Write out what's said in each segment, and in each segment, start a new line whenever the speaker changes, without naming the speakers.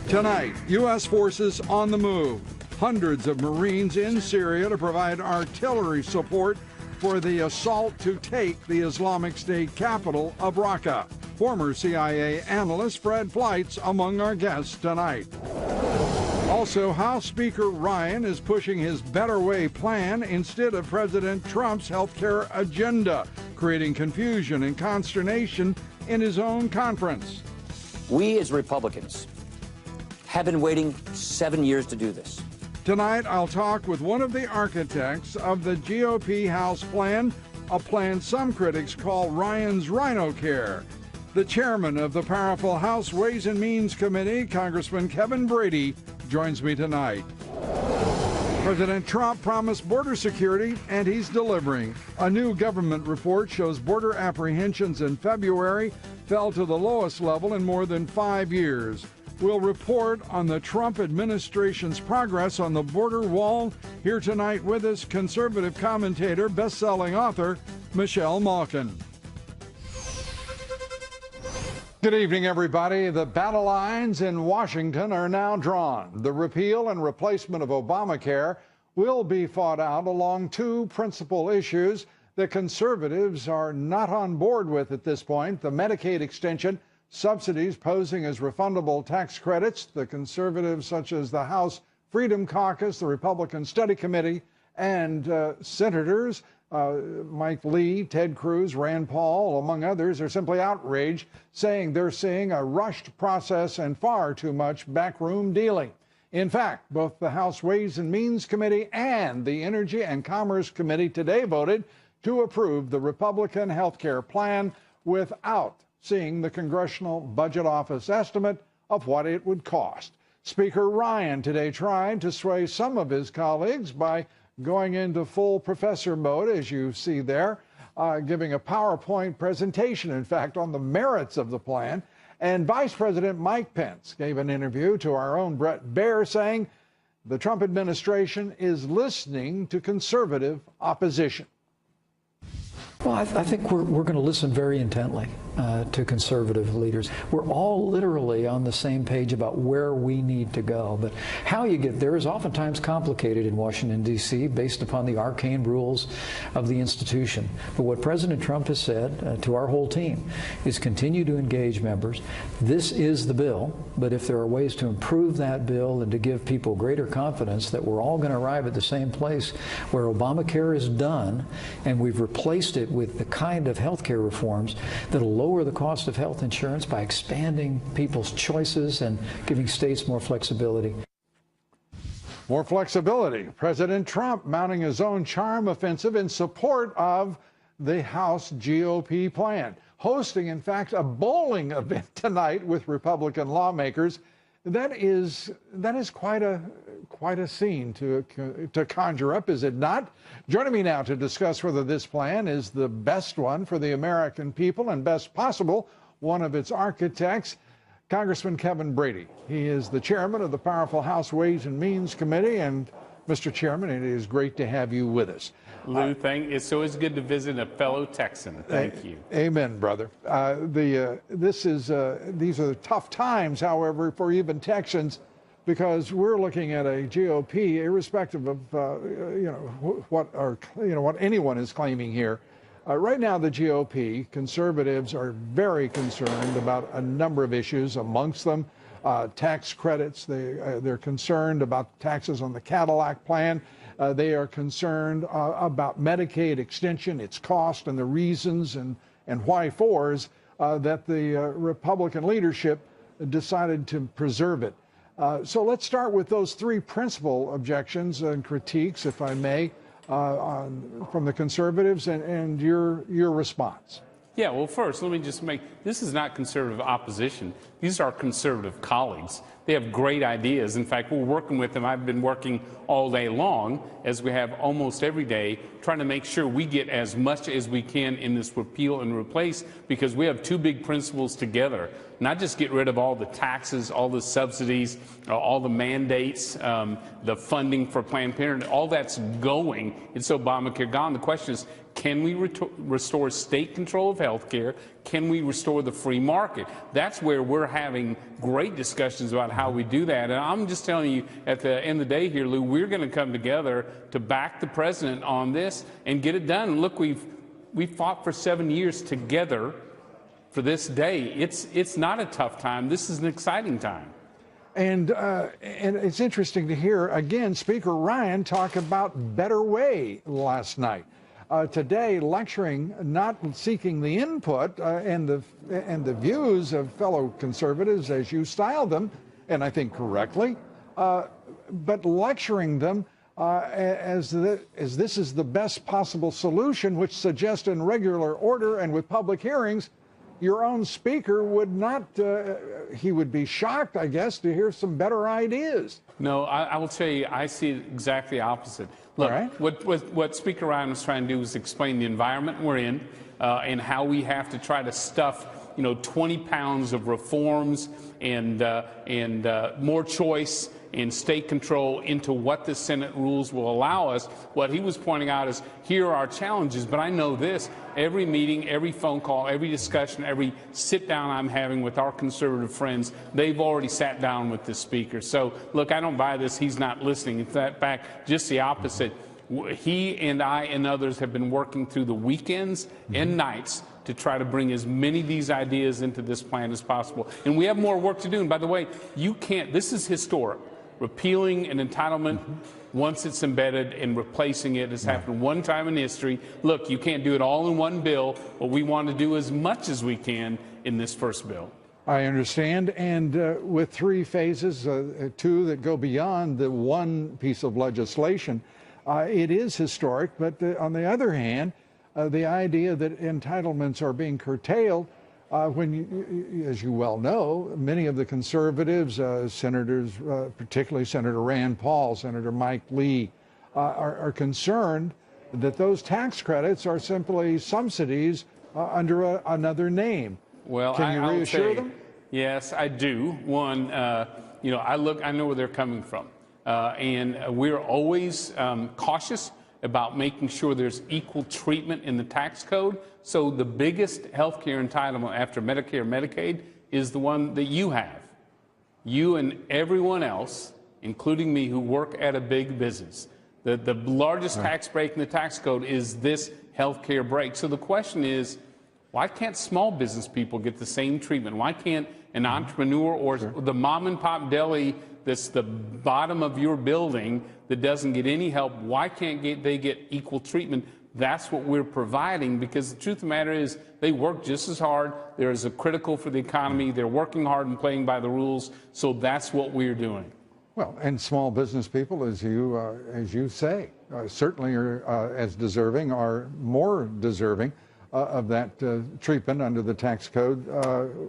Tonight, U.S. forces on the move. Hundreds of Marines in Syria to provide artillery support for the assault to take the Islamic State capital of Raqqa. Former CIA analyst Fred Fleitz among our guests tonight. Also, House Speaker Ryan is pushing his Better Way plan instead of President Trump's health care agenda, creating confusion and consternation in his own conference.
We as Republicans have been waiting 7 years to do this.
Tonight, I'll talk with one of the architects of the GOP House plan, a plan some critics call Ryan's Rhino Care. The chairman of the powerful House Ways and Means Committee, Congressman Kevin Brady, joins me tonight. President Trump promised border security, and he's delivering. A new government report shows border apprehensions in February fell to the lowest level in more than 5 years. We'll report on the Trump administration's progress on the border wall. Here tonight with us, conservative commentator, best-selling author, Michelle Malkin. Good evening, everybody. The battle lines in Washington are now drawn. The repeal and replacement of Obamacare will be fought out along two principal issues that conservatives are not on board with at this point: the Medicaid extension, subsidies posing as refundable tax credits. The conservatives, such as the House Freedom Caucus, the Republican Study Committee, and senators Mike Lee, Ted Cruz, Rand Paul, among others, are simply outraged, saying they're seeing a rushed process and far too much backroom dealing. In fact, both the House Ways and Means Committee and the Energy and Commerce Committee today voted to approve the Republican health care plan without seeing the Congressional Budget Office estimate of what it would cost. Speaker Ryan today tried to sway some of his colleagues by going into full professor mode, as you see there, giving a PowerPoint presentation, in fact, on the merits of the plan. And Vice President Mike Pence gave an interview to our own Brett Baer saying the Trump administration is listening to conservative opposition.
Well, I think we're going to listen very intently to conservative leaders. We're all literally on the same page about where we need to go. But how you get there is oftentimes complicated in Washington, D.C., based upon the arcane rules of the institution. But what President Trump has said to our whole team is continue to engage members. This is the bill, but if there are ways to improve that bill and to give people greater confidence that we're all going to arrive at the same place where Obamacare is done and we've replaced it with the kind of health care reforms that'll lower the cost of health insurance by expanding people's choices and giving states more flexibility.
More flexibility. President Trump mounting his own charm offensive in support of the House GOP plan, hosting, in fact, a bowling event tonight with Republican lawmakers. That is quite a scene to conjure up, is it not? Joining me now to discuss whether this plan is the best one for the American people and best possible, one of its architects, Congressman Kevin Brady. He is the chairman of the powerful House Ways and Means Committee. And Mr. Chairman, it is great to have you with us.
Lou, it's always good to visit a fellow Texan. Thank you.
Amen, brother. These are tough times, however, for even Texans, because we're looking at a GOP, irrespective of what anyone is claiming here. Right now, the GOP conservatives are very concerned about a number of issues, amongst them tax credits. They're concerned about taxes on the Cadillac plan. They are concerned about Medicaid extension, its cost, and the reasons and why fors that the Republican leadership decided to preserve it. So let's start with those three principal objections and critiques, if I may, from the conservatives and your response.
Yeah, well, first, let me just this is not conservative opposition. These are conservative colleagues. They have great ideas. In fact, we're working with them. I've been working all day long, as we have almost every day, trying to make sure we get as much as we can in this repeal and replace, because we have two big principles together. Not just get rid of all the taxes, all the subsidies, all the mandates, the funding for Planned Parenthood, all that's going. It's Obamacare gone. The question is, can we restore state control of health care? can we restore the free market? That's where we're having great discussions about how we do that. And I'm just telling you, at the end of the day here, Lou, we're going to come together to back the president on this and get it done. Look, we've fought for 7 years together for this day. It's not a tough time. This is an exciting time.
And it's interesting to hear, again, Speaker Ryan talk about better way last night. Today, lecturing, not seeking the input and the views of fellow conservatives, as you style them, and I think correctly, but lecturing them as this is the best possible solution, which suggests in regular order and with public hearings. Your own speaker would not, he would be shocked, I guess, to hear some better ideas.
No, I will tell you, I see it exactly opposite. Look,
right.
what Speaker Ryan was trying to do was explain the environment we're in and how we have to try to stuff, 20 pounds of reforms and more choice and state control into what the Senate rules will allow us. What he was pointing out is, here are our challenges, but I know this. Every meeting, every phone call, every discussion, every sit-down I'm having with our conservative friends, they've already sat down with the speaker. So, look, I don't buy this. He's not listening. In fact, just the opposite. He and I and others have been working through the weekends and nights to try to bring as many of these ideas into this plan as possible. And we have more work to do. And by the way, you can't, this is historic. Repealing an entitlement once it's embedded and replacing it has happened one time in history. Look, you can't do it all in one bill, but we want to do as much as we can in this first bill.
I understand. And with 3 phases, 2 that go beyond the one piece of legislation, it is historic. But on the other hand, the idea that entitlements are being curtailed, when, as you well know, many of the conservatives, senators, particularly Senator Rand Paul, Senator Mike Lee, are concerned that those tax credits are simply subsidies under another name.
Well,
can you reassure them?
Yes, I do. One, I know where they're coming from, and we're always cautious about making sure there's equal treatment in the tax code. So the biggest health care entitlement after Medicare and Medicaid is the one that you have. You and everyone else, including me, who work at a big business. The largest tax break in the tax code is this health care break. So the question is, why can't small business people get the same treatment? Why can't an entrepreneur or the mom and pop deli that's the bottom of your building that doesn't get any help, why can't they get equal treatment? That's what we're providing, because the truth of the matter is they work just as hard. They're as critical for the economy. They're working hard and playing by the rules. So that's what we're doing.
Well, and small business people, as you say, certainly are as deserving, are more deserving of that treatment under the tax code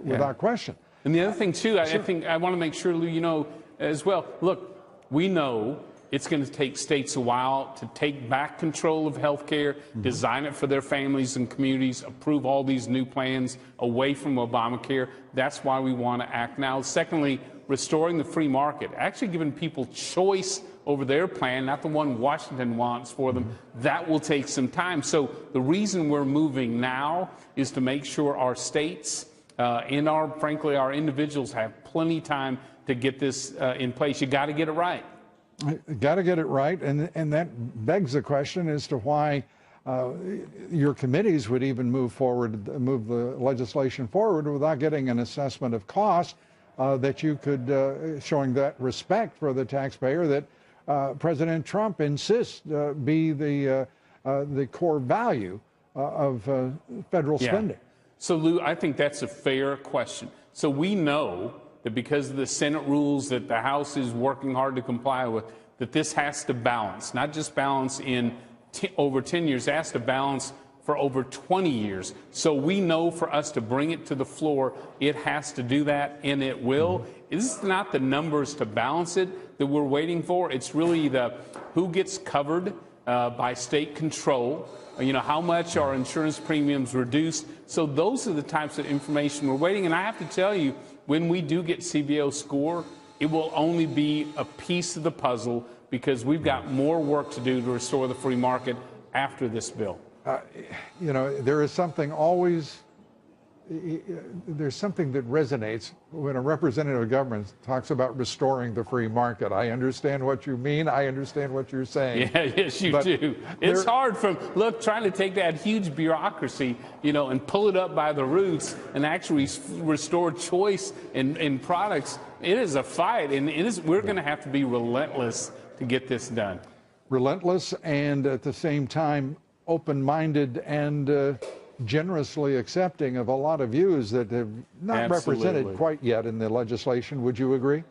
without question.
And the other thing, too, I think I want to make sure, Lou, you know as well, look, we know it's going to take states a while to take back control of health care, design it for their families and communities, approve all these new plans away from Obamacare. That's why we want to act now. Secondly, restoring the free market, actually giving people choice over their plan, not the one Washington wants for them. That will take some time. So the reason we're moving now is to make sure our states and frankly, our individuals have plenty of time to get this in place. You got to get it right.
Got to get it right, and that begs the question as to why your committees would even move the legislation forward without getting an assessment of cost that you could, showing that respect for the taxpayer that President Trump insists be the core value of federal spending.
So, Lou, I think that's a fair question. So we know that because of the Senate rules that the House is working hard to comply with, that this has to balance, not just balance in over 10 years, it has to balance for over 20 years. So we know for us to bring it to the floor, it has to do that, and it will. This is not the numbers to balance it that we're waiting for. It's really the who gets covered by state control, how much are insurance premiums reduced. So those are the types of information we're waiting. And I have to tell you, when we do get CBO score, it will only be a piece of the puzzle because we've got more work to do to restore the free market after this bill.
There is something always there's something that resonates when a representative of government talks about restoring the free market. I understand what you mean. I understand what you're saying.
Yeah, yes, you do. It's hard trying to take that huge bureaucracy, and pull it up by the roots and actually restore choice in products. It is a fight, and we're going to have to be relentless to get this done. Relentless,
and at the same time open-minded and generously accepting of a lot of views that have not represented quite yet in the legislation. Would you agree?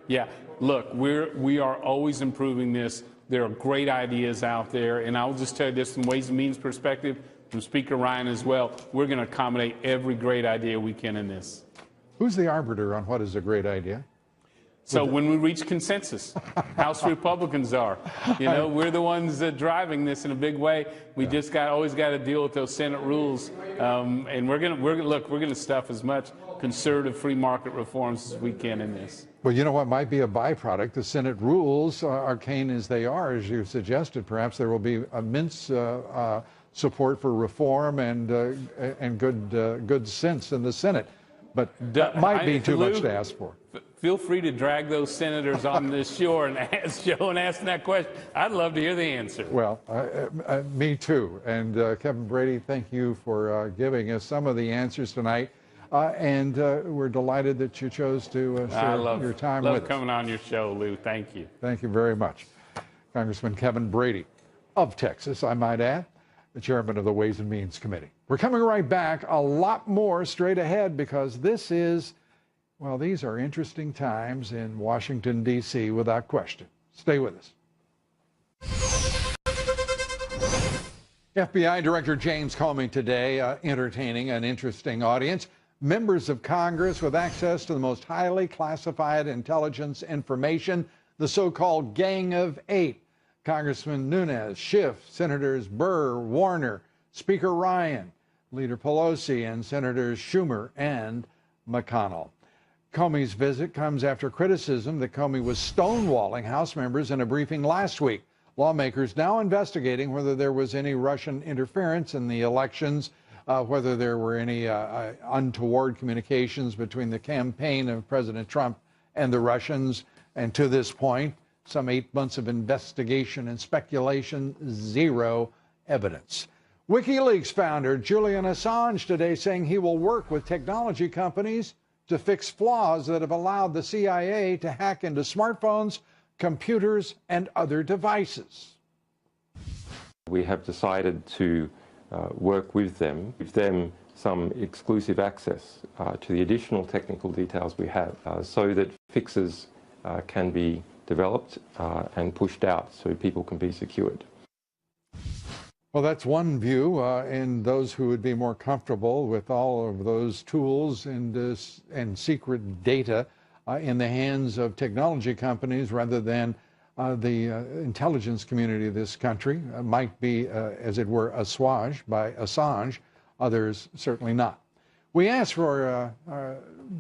Yeah. Look, we are always improving this. There are great ideas out there, and I'll just tell you this from Ways and Means perspective, from Speaker Ryan as well. We're going to accommodate every great idea we can in this.
Who's the arbiter on what is a great idea?
So when we reach consensus, House Republicans are. We're the ones driving this in a big way. We just always got to deal with those Senate rules, and we're gonna stuff as much conservative free market reforms as we can in this.
Well, you know what might be a byproduct? The Senate rules, arcane as they are, as you suggested, perhaps there will be immense support for reform and good sense in the Senate. But that might be too much to ask for.
Feel free to drag those senators on this shore and ask Joe and ask them that question. I'd love to hear the answer.
Well, me too. And Kevin Brady, thank you for giving us some of the answers tonight. And we're delighted that you chose to share your time with us.
Love coming on your show, Lou. Thank you.
Thank you very much. Congressman Kevin Brady of Texas, I might add, the chairman of the Ways and Means Committee. We're coming right back. A lot more straight ahead because these are interesting times in Washington, D.C., without question. Stay with us. FBI Director James Comey today entertaining an interesting audience. Members of Congress with access to the most highly classified intelligence information, the so-called Gang of Eight. Congressman Nunes, Schiff, Senators Burr, Warner, Speaker Ryan, Leader Pelosi, and Senators Schumer and McConnell. Comey's visit comes after criticism that Comey was stonewalling House members in a briefing last week. Lawmakers now investigating whether there was any Russian interference in the elections, whether there were any untoward communications between the campaign of President Trump and the Russians. And to this point, some 8 months of investigation and speculation, zero evidence. WikiLeaks founder Julian Assange today saying he will work with technology companies to fix flaws that have allowed the CIA to hack into smartphones, computers, and other devices.
We have decided to work with them, give them some exclusive access to the additional technical details we have so that fixes can be developed and pushed out so people can be secured.
Well, that's one view, and those who would be more comfortable with all of those tools and secret data in the hands of technology companies rather than the intelligence community of this country might be, as it were, assuaged by Assange, others certainly not. We asked for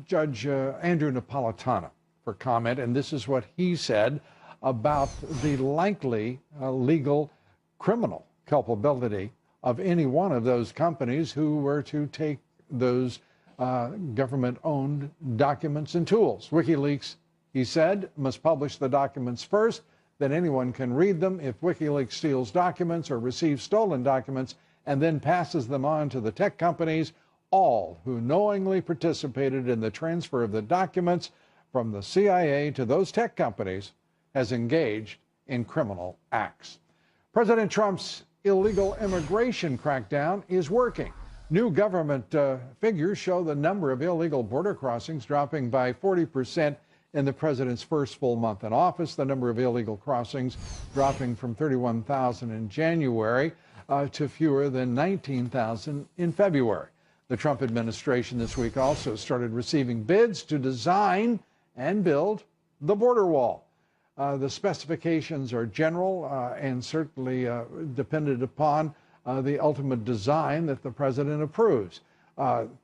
Judge Andrew Napolitano for comment, and this is what he said about the likely legal criminal culpability of any one of those companies who were to take those government-owned documents and tools. WikiLeaks, he said, must publish the documents first, then anyone can read them. If WikiLeaks steals documents or receives stolen documents and then passes them on to the tech companies, all who knowingly participated in the transfer of the documents from the CIA to those tech companies has engaged in criminal acts. President Trump's illegal immigration crackdown is working. New government figures show the number of illegal border crossings dropping by 40% in the president's first full month in office. The number of illegal crossings dropping from 31,000 in January to fewer than 19,000 in February. The Trump administration this week also started receiving bids to design and build the border wall. The specifications are general and certainly dependent upon the ultimate design that the president approves.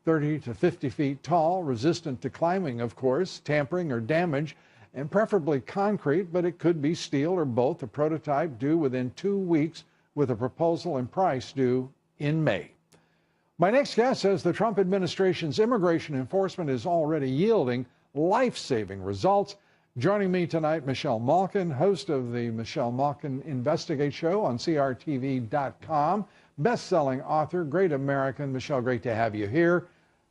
30 to 50 feet tall, resistant to climbing, of course, tampering or damage, and preferably concrete, but it could be steel or both. A prototype due within 2 weeks with a proposal and price due in May. My next guest says the Trump administration's immigration enforcement is already yielding life-saving results. Joining me tonight, Michelle Malkin, host of the Michelle Malkin Investigate Show on CRTV.com, best-selling author, great American. Michelle, great to have you here.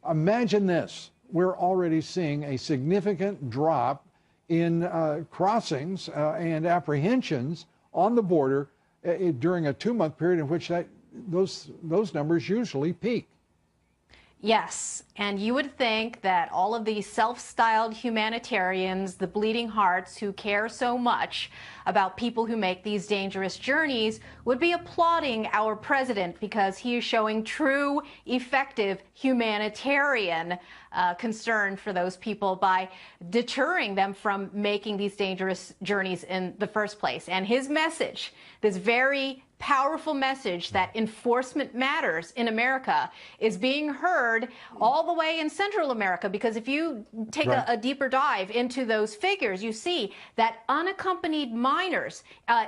Imagine this. We're already seeing a significant drop in crossings and apprehensions on the border during a 2-month period in which those numbers usually peak.
Yes, and you would think that all of these self-styled humanitarians, the bleeding hearts who care so much about people who make these dangerous journeys, would be applauding our president because he is showing true, effective humanitarian concern for those people by deterring them from making these dangerous journeys in the first place. And his message, this very powerful message that enforcement matters in America, is being heard all the way in Central America, because if you take a deeper dive into those figures, you see that unaccompanied minors,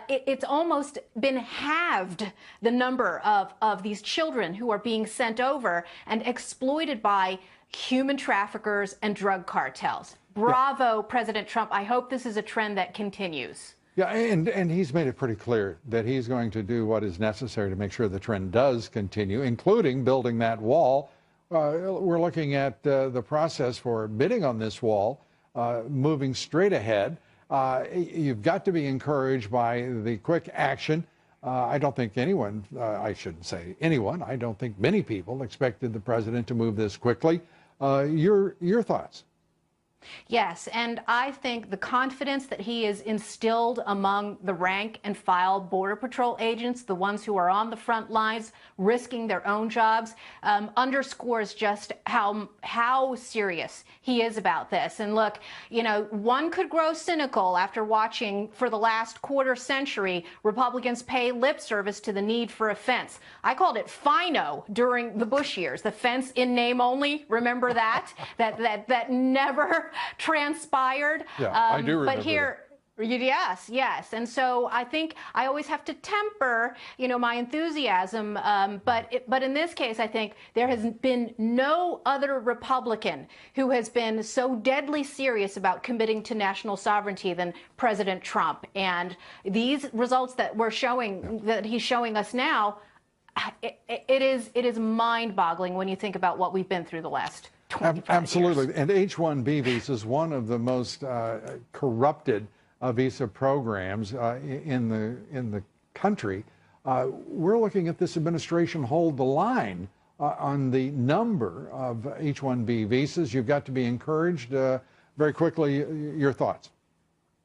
it's almost been halved, the number of these children who are being sent over and exploited by human traffickers and drug cartels. Bravo, President Trump. I hope this is a trend that continues.
Yeah, and he's made it pretty clear that he's going to do what is necessary to make sure the trend does continue, including building that wall. We're looking at the process for bidding on this wall, moving straight ahead. You've got to be encouraged by the quick action. I don't think anyone, I shouldn't say anyone, I don't think many people expected the president to move this quickly. Your thoughts?
Yes, and I think the confidence that he has instilled among the rank and file Border Patrol agents, the ones who are on the front lines risking their own jobs, underscores just how serious he is about this. And look, you know, one could grow cynical after watching for the last quarter century Republicans pay lip service to the need for a fence. I called it FINO during the Bush years, the fence in name only. Remember that? that never transpired.
Yeah, I do remember.
But here, yes. And so I think I always have to temper, you know, my enthusiasm. But in this case, I think there has been no other Republican who has been so deadly serious about committing to national sovereignty than President Trump. And these results that that he's showing us now, it is mind-boggling when you think about what we've been through the last 25
Absolutely.
years.
And H-1B visa is one of the most corrupted visa programs in the country. We're looking at this administration hold the line on the number of H-1B visas. You've got to be encouraged. Very quickly, your thoughts.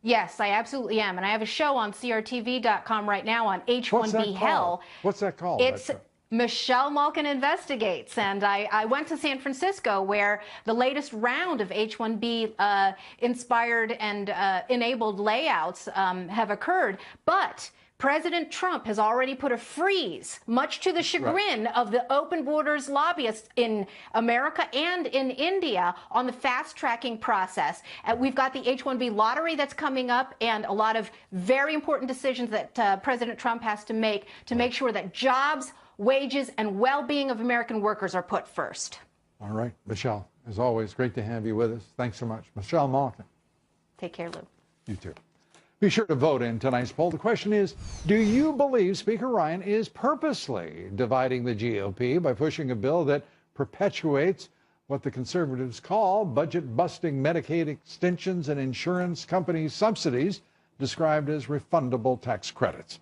Yes, I absolutely am. And I have a show on CRTV.com right now on H-1B hell.
What's that called?
It's Michelle Malkin Investigates. And I went to San Francisco, where the latest round of H-1B inspired and enabled layouts have occurred. But President Trump has already put a freeze, much to the chagrin of the open borders lobbyists in America and in India, on the fast-tracking process. We've got the H-1B lottery that's coming up, and a lot of very important decisions that President Trump has to make sure that jobs, wages, and well-being of American workers are put first.
All right, Michelle, as always, great to have you with us. Thanks so much. Michelle Malkin.
Take care, Lou.
You too. Be sure to vote in tonight's poll. The question is, do you believe Speaker Ryan is purposely dividing the GOP by pushing a bill that perpetuates what the conservatives call budget-busting Medicaid extensions and insurance company subsidies, described as refundable tax credits?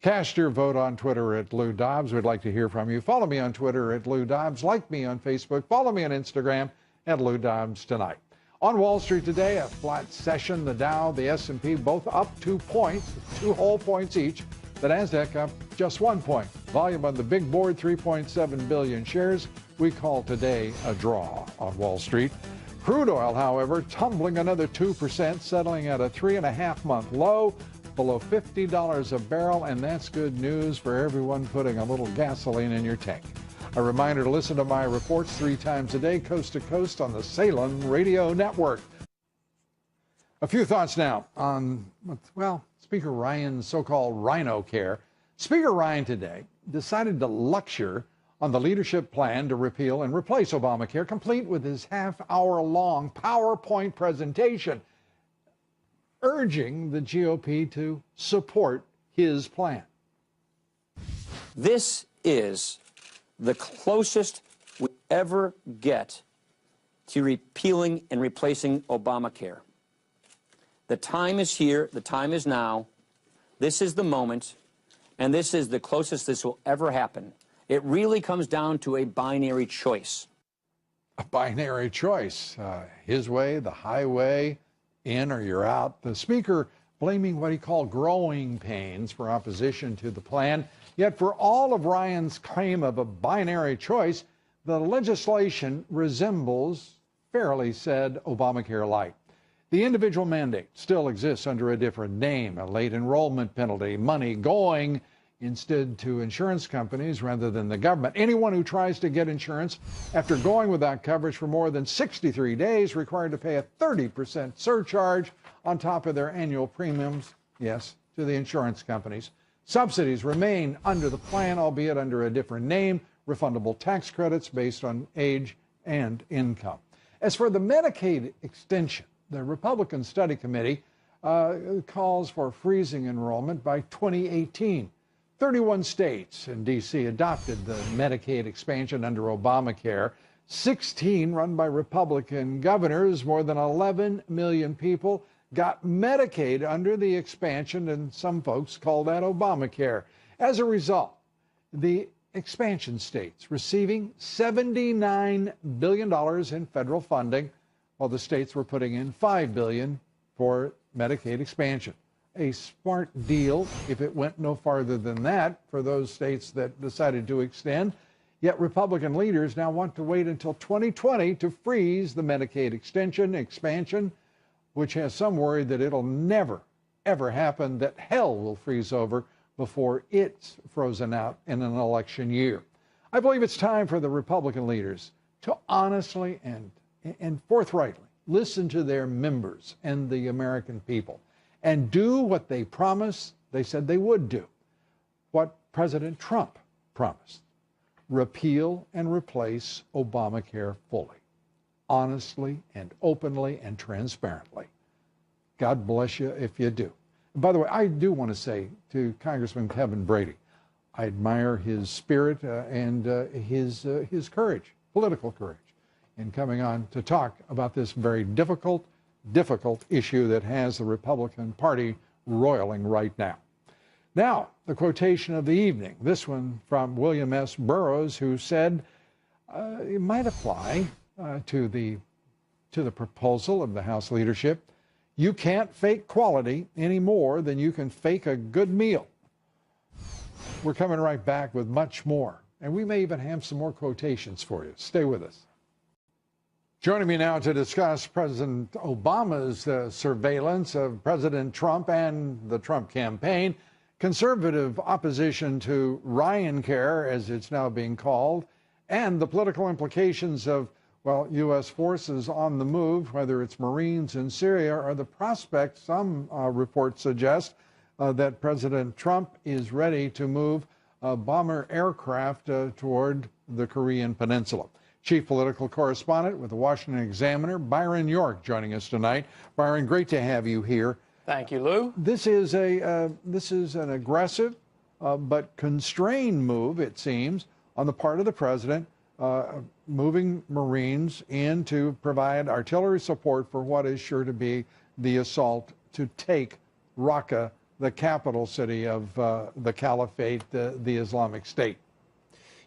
Cast your vote on Twitter at Lou Dobbs. We'd like to hear from you. Follow me on Twitter at Lou Dobbs. Like me on Facebook. Follow me on Instagram at Lou Dobbs Tonight. On Wall Street today, a flat session. The Dow, the S&P, both up 2 points, 2 whole points each. The Nasdaq up just 1 point. Volume on the big board, 3.7 billion shares. We call today a draw on Wall Street. Crude oil, however, tumbling another 2%, settling at a 3.5-month low, below $50 a barrel, and that's good news for everyone putting a little gasoline in your tank. A reminder to listen to my reports 3 times a day, coast to coast, on the Salem Radio Network. A few thoughts now on, well, Speaker Ryan's so-called rhino care. Speaker Ryan today decided to lecture on the leadership plan to repeal and replace Obamacare, complete with his half-hour-long PowerPoint presentation urging the GOP to support his plan.
This is the closest we ever get to repealing and replacing Obamacare. The time is here. The time is now. This is the moment. And this is the closest this will ever happen. It really comes down to a binary choice.
A binary choice. His way, the highway, in or you're out. The Speaker blaming what he called growing pains for opposition to the plan. Yet for all of Ryan's claim of a binary choice, the legislation resembles, fairly said, Obamacare light. The individual mandate still exists under a different name, a late enrollment penalty, money going instead to insurance companies rather than the government. Anyone who tries to get insurance after going without coverage for more than 63 days required to pay a 30% surcharge on top of their annual premiums, yes, to the insurance companies. Subsidies remain under the plan, albeit under a different name, refundable tax credits based on age and income. As for the Medicaid extension, the Republican Study Committee calls for freezing enrollment by 2018. 31 states in D.C. adopted the Medicaid expansion under Obamacare. 16 run by Republican governors. More than 11 million people got Medicaid under the expansion, and some folks call that Obamacare. As a result, the expansion states receiving $79 billion in federal funding, while the states were putting in $5 billion for Medicaid expansion. A smart deal if it went no farther than that for those states that decided to extend. Yet Republican leaders now want to wait until 2020 to freeze the Medicaid expansion, which has some worry that it'll never, ever happen, that hell will freeze over before it's frozen out in an election year. I believe it's time for the Republican leaders to honestly and forthrightly listen to their members and the American people and do what they promised they said they would do, what President Trump promised: repeal and replace Obamacare fully, honestly and openly and transparently. God bless you if you do. And by the way, I do want to say to Congressman Kevin Brady, I admire his spirit and his courage, political courage, in coming on to talk about this very difficult issue that has the Republican Party roiling right now. Now, the quotation of the evening, this one from William S. Burroughs, who said it might apply to the proposal of the House leadership. You can't fake quality any more than you can fake a good meal. We're coming right back with much more, and we may even have some more quotations for you. Stay with us. Joining me now to discuss President Obama's surveillance of President Trump and the Trump campaign, conservative opposition to Ryan Care, as it's now being called, and the political implications of, well, U.S. forces on the move, whether it's Marines in Syria or the prospect, some reports suggest, that President Trump is ready to move bomber aircraft toward the Korean Peninsula. Chief political correspondent with the Washington Examiner, Byron York, joining us tonight. Byron, great to have you here.
Thank you, Lou.
This is an aggressive but constrained move, it seems, on the part of the president, moving Marines in to provide artillery support for what is sure to be the assault to take Raqqa, the capital city of the Caliphate, the Islamic State.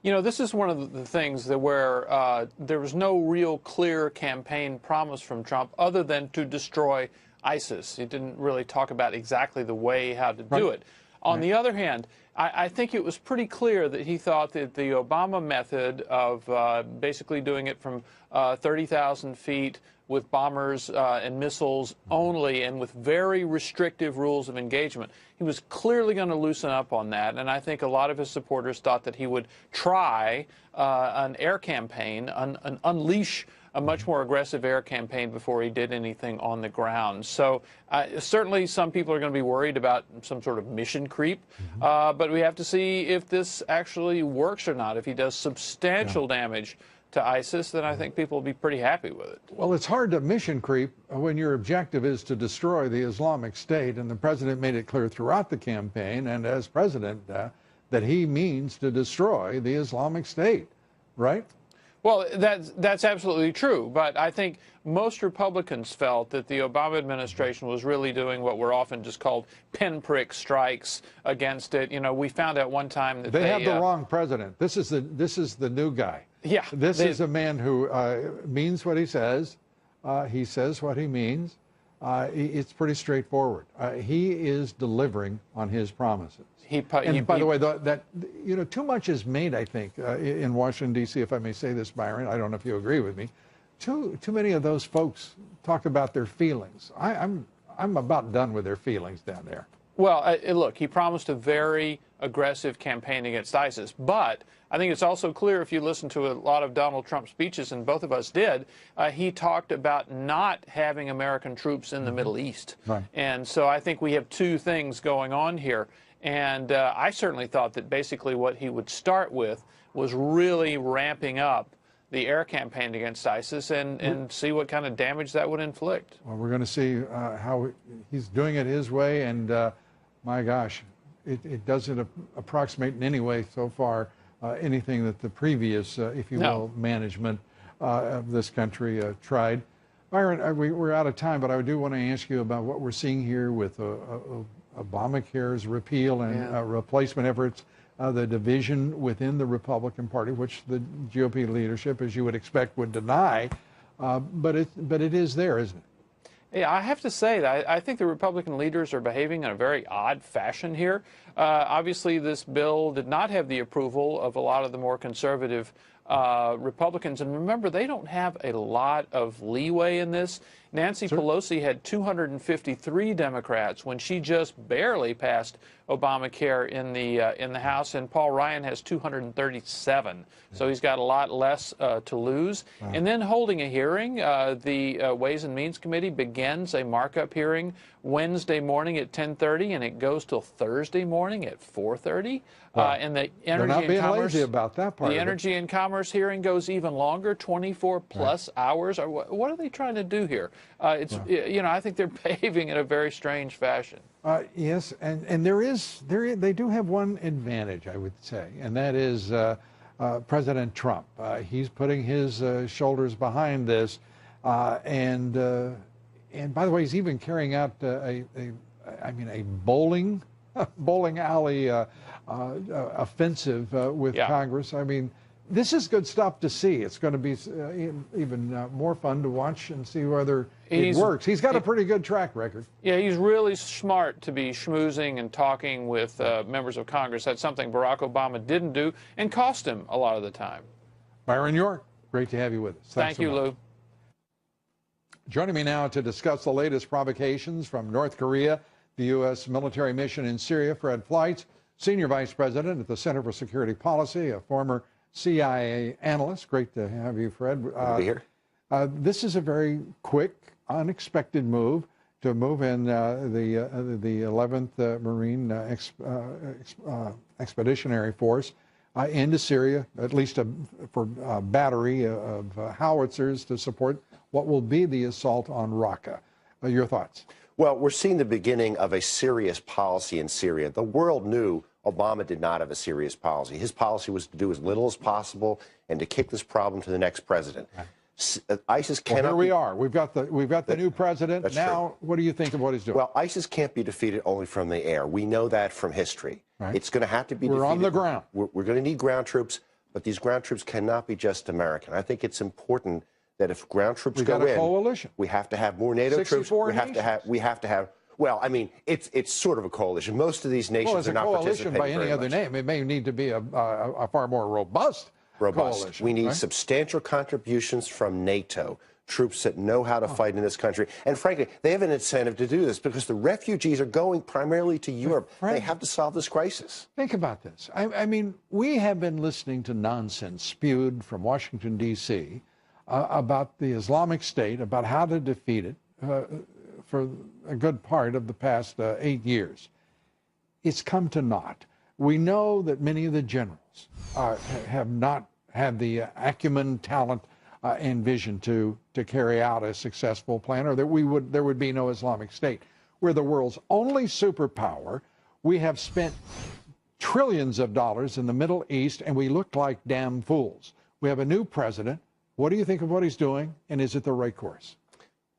You know, this is one of the things that where there was no real clear campaign promise from Trump other than to destroy ISIS. He didn't really talk about exactly the way how to do it. On the other hand, I think it was pretty clear that he thought that the Obama method of basically doing it from 30,000 feet with bombers and missiles only and with very restrictive rules of engagement, he was clearly going to loosen up on that. And I think a lot of his supporters thought that he would try an air campaign, unleash a much more aggressive air campaign before he did anything on the ground. So certainly some people are going to be worried about some sort of mission creep, but we have to see if this actually works or not. If he does substantial damage to ISIS, then I think people will be pretty happy with it.
Well, it's hard to mission creep when your objective is to destroy the Islamic State, and the president made it clear throughout the campaign and as president that he means to destroy the Islamic State, right?
Well, that's absolutely true, but I think most Republicans felt that the Obama administration was really doing what were often just called pinprick strikes against it. You know, we found out one time that
they have the wrong president. This is the new guy.
Yeah,
this is a man who means what he says. He says what he means. It's pretty straightforward. He is delivering on his promises. By the way, that too much is made, I think, in Washington D.C. If I may say this, Byron, I don't know if you agree with me. Too many of those folks talk about their feelings. I'm about done with their feelings down there.
Well, look, he promised a very aggressive campaign against ISIS, but I think it's also clear if you listen to a lot of Donald Trump's speeches, and both of us did, he talked about not having American troops in the Middle East.
Right.
And so I think we have two things going on here. And I certainly thought that basically what he would start with was really ramping up the air campaign against ISIS and see what kind of damage that would inflict.
Well, we're going to see how he's doing it his way, and my gosh, it doesn't approximate in any way so far anything that the previous, if you will, management of this country tried. Byron, we're out of time, but I do want to ask you about what we're seeing here with Obamacare's repeal and replacement efforts, the division within the Republican Party, which the GOP leadership, as you would expect, would deny, but it is there, isn't it?
Yeah, I have to say that I think the Republican leaders are behaving in a very odd fashion here. Obviously, this bill did not have the approval of a lot of the more conservative Republicans. And remember, they don't have a lot of leeway in this. Nancy Pelosi had 253 Democrats when she just barely passed Obamacare in the House, and Paul Ryan has 237. So he's got a lot less to lose. Wow. And then holding a hearing, the Ways and Means Committee begins a markup hearing Wednesday morning at 10:30, and it goes till Thursday morning at 4:30. And the Energy and Commerce,
lazy about that part.
The Energy and Commerce hearing goes even longer, 24 plus hours. What are they trying to do here? I think they're behaving in a very strange fashion.
Yes, and they do have one advantage, I would say, and that is President Trump. He's putting his shoulders behind this, and by the way, he's even carrying out a bowling alley offensive with Congress. I mean, this is good stuff to see. It's going to be even more fun to watch and see whether it works. He's got a pretty good track record.
Yeah, he's really smart to be schmoozing and talking with members of Congress. That's something Barack Obama didn't do and cost him a lot of the time.
Byron York, great to have you with us.
Thank you, Lou.
Joining me now to discuss the latest provocations from North Korea, the U.S. military mission in Syria, Fred Fleitz, Senior Vice President at the Center for Security Policy, a former CIA analyst. Great to have you, Fred.
Good to be here.
This is a very quick, unexpected move to move in the 11th Marine Expeditionary Force into Syria, at least for a battery of howitzers to support what will be the assault on Raqqa. Your thoughts?
Well, we're seeing the beginning of a serious policy in Syria. The world knew Obama did not have a serious policy. His policy was to do as little as possible and to kick this problem to the next president. ISIS cannot.
Well, here we are. We've got the new president.
That's
now,
true.
What do you think of what he's doing?
Well, ISIS can't be defeated only from the air. We know that from history.
Right.
It's going to have to be defeated.
We're on the ground.
We're going to need ground troops, but these ground troops cannot be just American. I think it's important that if ground troops go in,
we got a coalition.
We have to have more NATO troops. We have to have. Well, I mean, it's sort of a coalition. Most of these nations are not participating
by any other
much.
name. It may need to be a far more robust coalition.
We need substantial contributions from NATO, troops that know how to fight in this country. And frankly, they have an incentive to do this because the refugees are going primarily to Europe. They have to solve this crisis.
Think about this. I mean, we have been listening to nonsense spewed from Washington, D.C. about the Islamic State, about how to defeat it for a good part of the past 8 years. It's come to naught. We know that many of the generals have not had the acumen, talent, and vision to carry out a successful plan, or that there would be no Islamic State. We're the world's only superpower. We have spent trillions of dollars in the Middle East, and we look like damn fools. We have a new president. What do you think of what he's doing, and is it the right course?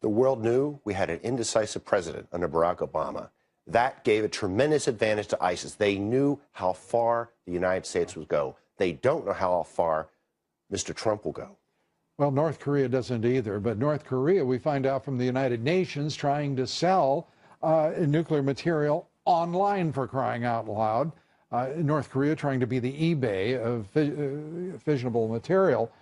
The world knew we had an indecisive president under Barack Obama. That gave a tremendous advantage to ISIS. They knew how far the United States would go. They don't know how far Mr. Trump will go.
Well, North Korea doesn't either. But North Korea, we find out from the United Nations, trying to sell nuclear material online, for crying out loud. North Korea trying to be the eBay of fissionable material.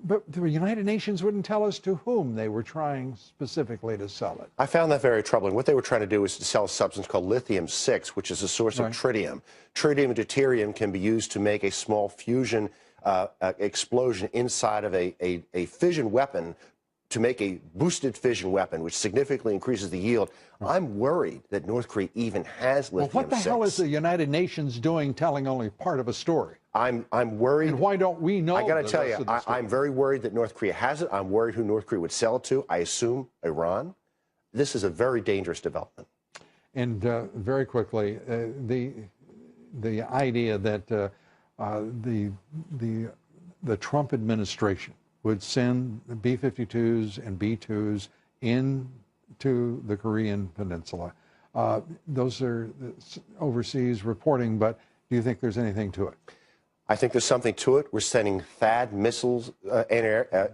But the United Nations wouldn't tell us to whom they were trying specifically to sell it.
I found that very troubling. What they were trying to do was to sell a substance called lithium-6, which is a source of tritium. Tritium and deuterium can be used to make a small fusion explosion inside of a fission weapon, to make a boosted fission weapon, which significantly increases the yield. I'm worried that North Korea even has lithium-6.
Well, what the hell is the United Nations doing telling only part of a story?
I'm worried.
And why don't we know?
I got to tell you, I'm very worried that North Korea has it. I'm worried who North Korea would sell it to. I assume Iran. This is a very dangerous development. And
very quickly, the idea that the Trump administration would send B-52s and B-2s into the Korean Peninsula. Those are overseas reporting, but do you think there's anything to it?
I think there's something to it. We're sending THAAD missiles,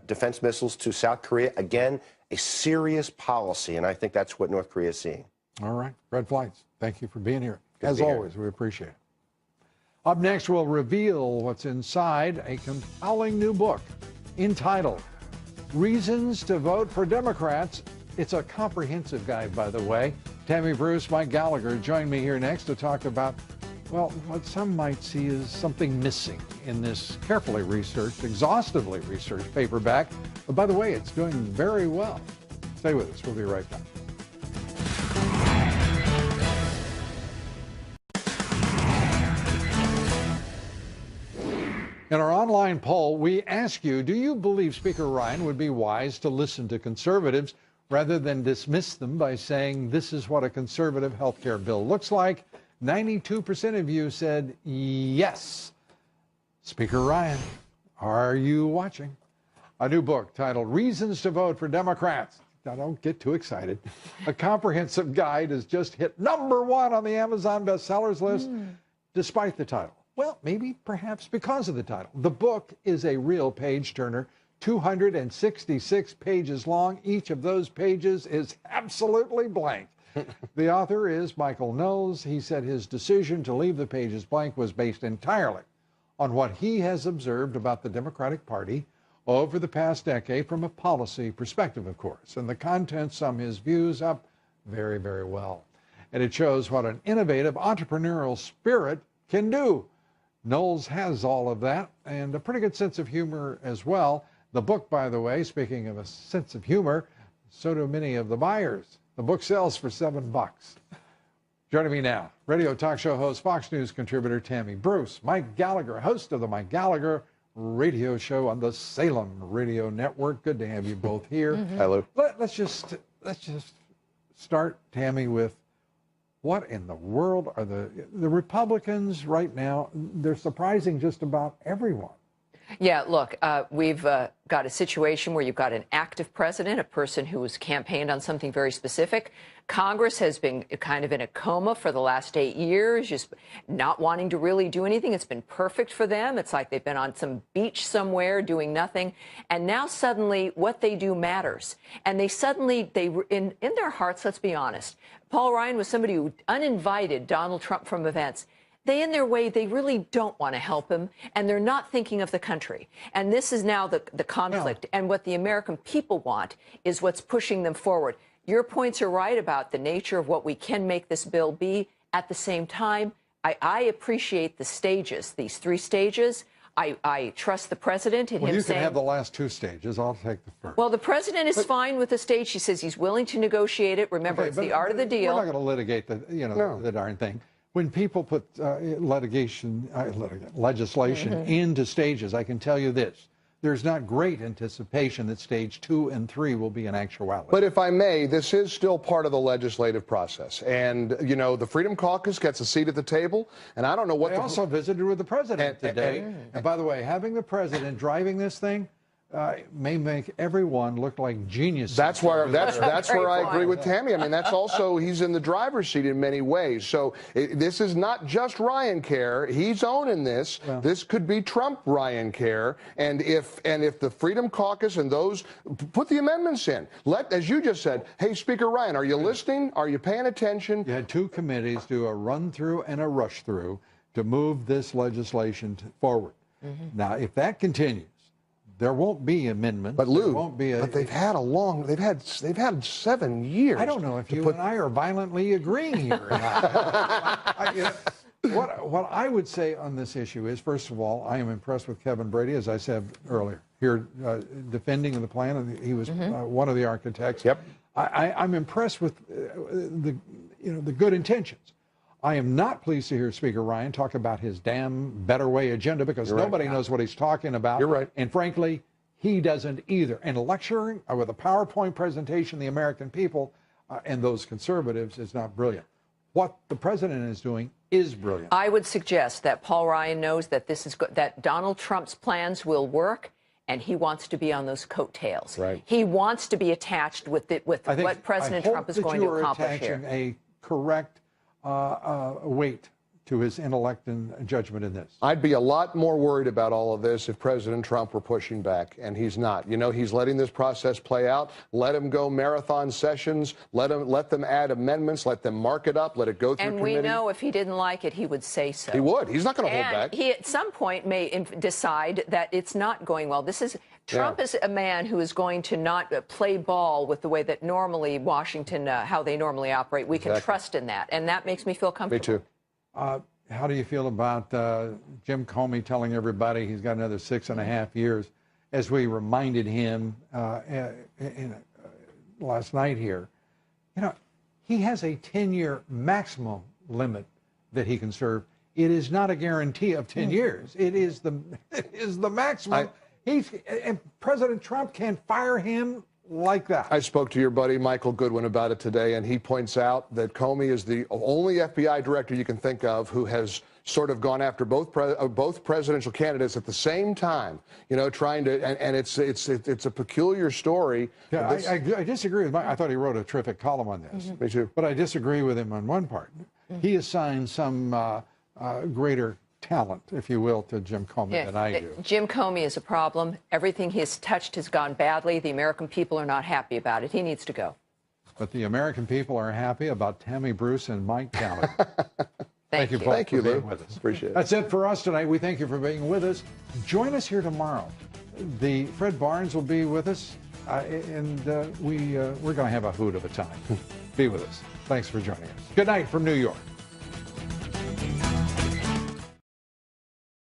defense missiles to South Korea. Again, a serious policy, and I think that's what North Korea is seeing.
All right. Red Flights, thank you for being here. As always, we appreciate it. Up next, we'll reveal what's inside a compelling new book entitled Reasons to Vote for Democrats. It's a comprehensive guide, by the way. Tammy Bruce, Mike Gallagher join me here next to talk about, well, what some might see as something missing in this carefully researched, exhaustively researched paperback. But by the way, it's doing very well. Stay with us. We'll be right back. In our online poll, we ask you, do you believe Speaker Ryan would be wise to listen to conservatives rather than dismiss them by saying this is what a conservative health care bill looks like? 92% of you said yes. Speaker Ryan, are you watching? A new book titled Reasons to Vote for Democrats. Now, don't get too excited. A comprehensive guide has just hit #1 on the Amazon bestsellers list, despite the title. Well, maybe perhaps because of the title. The book is a real page-turner, 266 pages long. Each of those pages is absolutely blank. The author is Michael Knowles. He said his decision to leave the pages blank was based entirely on what he has observed about the Democratic Party over the past decade from a policy perspective, of course. And the contents sum his views up very, very well. And it shows what an innovative entrepreneurial spirit can do. Knowles has all of that and a pretty good sense of humor as well. The book, by the way, speaking of a sense of humor, so do many of the buyers. The book sells for $7. Joining me now, radio talk show host, Fox News contributor Tammy Bruce, Mike Gallagher, host of the Mike Gallagher radio show on the Salem Radio Network. Good to have you both here.
Hello.
Let's just start, Tammy, with what in the world are the Republicans right now? They're surprising just about everyone.
Yeah, look, we've got a situation where you've got an active president, a person who has campaigned on something very specific. Congress has been kind of in a coma for the last 8 years, just not wanting to really do anything. It's been perfect for them. It's like they've been on some beach somewhere doing nothing. And now suddenly what they do matters. And they suddenly, in their hearts, let's be honest, Paul Ryan was somebody who uninvited Donald Trump from events. They, in their way, they really don't want to help him, and they're not thinking of the country. And this is now the conflict. Yeah. And what the American people want is what's pushing them forward. Your points are right about the nature of what we can make this bill be. At the same time, I appreciate the stages, these 3 stages. I trust the president in
Well,
him
you
saying.
can have the last two stages. I'll take the first.
Well, the president is fine with the stage. He says he's willing to negotiate it. Remember,
Okay,
it's the art of the deal.
We're not going to litigate the darn thing. When people put legislation into stages, I can tell you this. There's not great anticipation that stage 2 and 3 will be an actuality.
But if I may, this is still part of the legislative process. And, you know, the Freedom Caucus gets a seat at the table. And I don't know what
I also visited with the president today. And by the way, having the president driving this thing may make everyone look like geniuses.
That's where I agree with
point.
Tammy. I mean, that's also, he's in the driver's seat in many ways. So this is not just Ryan Care. He's owning this. Well, this could be Trump Ryan Care. And if the Freedom Caucus and those put the amendments in, as you just said, hey, Speaker Ryan, are you listening? Are you paying attention?
You had two committees do a run through and a rush through to move this legislation forward. Now, if that continues, there won't be amendments.
But Lou,
won't be
but they've had 7 years.
I don't know if you and I are violently agreeing here. What I would say on this issue is, first of all, I am impressed with Kevin Brady, as I said earlier, here defending the plan, and he was one of the architects.
Yep.
I'm impressed with the good intentions. I am not pleased to hear Speaker Ryan talk about his damn better way agenda, because nobody knows what he's talking about.
You're right.
And frankly, he doesn't either. And lecturing with a PowerPoint presentation, the American people and those conservatives is not brilliant. What the president is doing is brilliant.
I would suggest that Paul Ryan knows that that Donald Trump's plans will work, and he wants to be on those coattails.
Right.
He wants to be attached with what President Trump is going to accomplish here.
I hope that you are attaching a correct weight to his intellect and judgment in this.
I'd be a lot more worried about all of this if President Trump were pushing back, and he's not. You know, he's letting this process play out. Let him go marathon sessions. Let them add amendments. Let them mark it up. Let it go through committee.
And we know if he didn't like it, he would say so.
He would. He's not going to hold back.
He at some point may decide that it's not going well. Trump is a man who is going to not play ball with the way that normally Washington, how they normally operate. We can trust in that, and that makes me feel comfortable.
Me too.
How do you feel about Jim Comey telling everybody he's got another 6.5 years, as we reminded him last night here? You know, he has a 10-year maximum limit that he can serve. It is not a guarantee of 10 years. It is the maximum. And President Trump can fire him like that.
I spoke to your buddy Michael Goodwin about it today, and he points out that Comey is the only FBI director you can think of who has sort of gone after both presidential candidates at the same time. You know, trying to, and it's a peculiar story.
Yeah, I disagree with Mike. I thought he wrote a terrific column on this.
Me too.
But I disagree with him on one part. He assigned some greater talent, if you will, to Jim Comey than I do.
Jim Comey is a problem. Everything he has touched has gone badly. The American people are not happy about it. He needs to go.
But the American people are happy about Tammy Bruce and Mike Gallagher.
Thank you.
Both
Thank you,
for being
Lou.
with us.
Appreciate it.
That's it for us tonight. We thank you for being with us. Join us here tomorrow. Fred Barnes will be with us, and we're going to have a hoot of a time. Be with us. Thanks for joining us. Good night from New York.